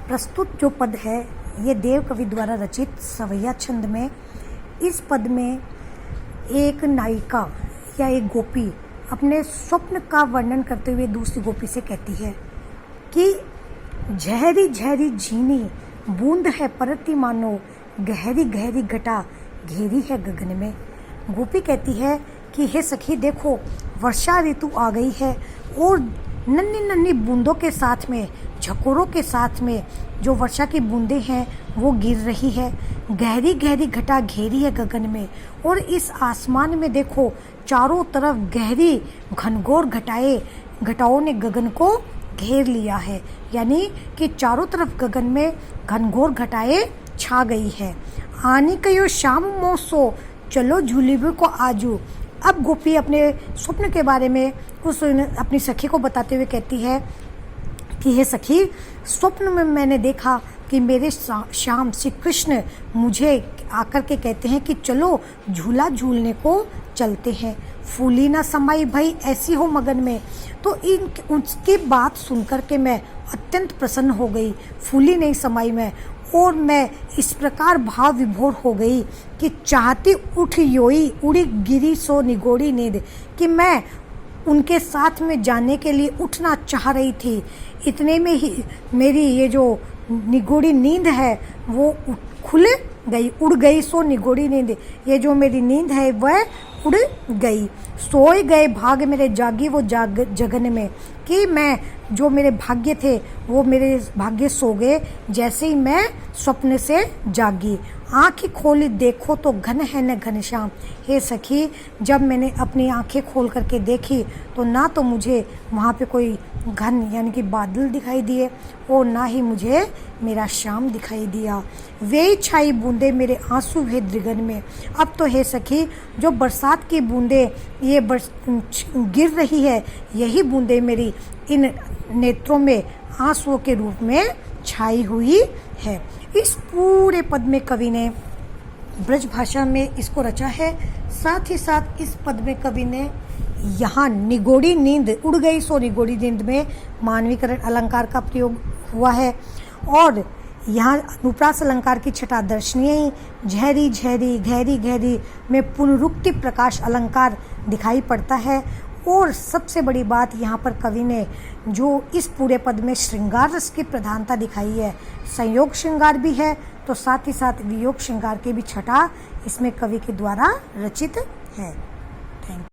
प्रस्तुत जो पद है ये देव कवि द्वारा रचित सवैया छंद में। इस पद में एक नायिका या एक गोपी अपने स्वप्न का वर्णन करते हुए दूसरी गोपी से कहती है कि झहरी झहरी झीनी बूंद है परती मानो, गहरी गहरी घटा घेरी है गगन में। गोपी कहती है कि हे सखी देखो, वर्षा ऋतु आ गई है और नन्ही नन्ही बूंदों के साथ में, झकोरों के साथ में जो वर्षा की बूंदें हैं वो गिर रही है। गहरी गहरी घटा घेरी है गगन में, और इस आसमान में देखो चारों तरफ गहरी घनघोर घटाओं ने गगन को घेर लिया है, यानी कि चारों तरफ गगन में घनघोर घटाएं छा गई है। आनी कयो शाम मौसो चलो झूलीबे को आजू। अब गोपी अपने स्वप्न के बारे में उस अपनी सखी को बताते हुए कहती है कि हे सखी, स्वप्न में मैंने देखा कि मेरे श्याम श्री कृष्ण मुझे आकर के कहते हैं कि चलो झूला झूलने को चलते हैं। फूली ना समाई भाई ऐसी हो मगन में। तो उसकी बात सुनकर के मैं अत्यंत प्रसन्न हो गई, फूली नहीं समाई मैं, और मैं इस प्रकार भाव विभोर हो गई कि चाहती उठ योई उड़ी गिरी सो निगोड़ी नींद, कि मैं उनके साथ में जाने के लिए उठना चाह रही थी। इतने में ही मेरी ये जो निगोड़ी नींद है वो खुल गई, उड़ गई सो निगोड़ी नींद। ये जो मेरी नींद है वह उड़ गई। सोए गए भाग मेरे जागी वो जगन में, कि मैं जो मेरे भाग्य थे वो मेरे भाग्य सो गए जैसे ही मैं स्वप्न से जागी। आँखें खोली देखो तो घन है न घनश्याम। हे सखी, जब मैंने अपनी आंखें खोल करके देखी तो ना तो मुझे वहाँ पे कोई घन यानी कि बादल दिखाई दिए और ना ही मुझे मेरा श्याम दिखाई दिया। वे छाई बूंदे मेरे आंसू है दृगन में। अब तो हे सखी, जो बरसात की बूंदे ये गिर रही है, यही बूंदे मेरी इन नेत्रों में आंसुओं के रूप में छाई हुई है। इस पूरे पद में कवि ने ब्रज भाषा में इसको रचा है। साथ ही साथ इस पद में कवि ने यहाँ निगोड़ी नींद, उड़ गई सो निगोड़ी नींद में मानवीकरण अलंकार का प्रयोग हुआ है, और यहाँ अनुप्रास अलंकार की छटा दर्शनीय ही झहरी झहरी गहरी गहरी में पुनरुक्ति प्रकाश अलंकार दिखाई पड़ता है। और सबसे बड़ी बात यहाँ पर कवि ने जो इस पूरे पद में श्रृंगार रस की प्रधानता दिखाई है, संयोग श्रृंगार भी है तो साथ ही साथ वियोग श्रृंगार की भी छटा इसमें कवि के द्वारा रचित है।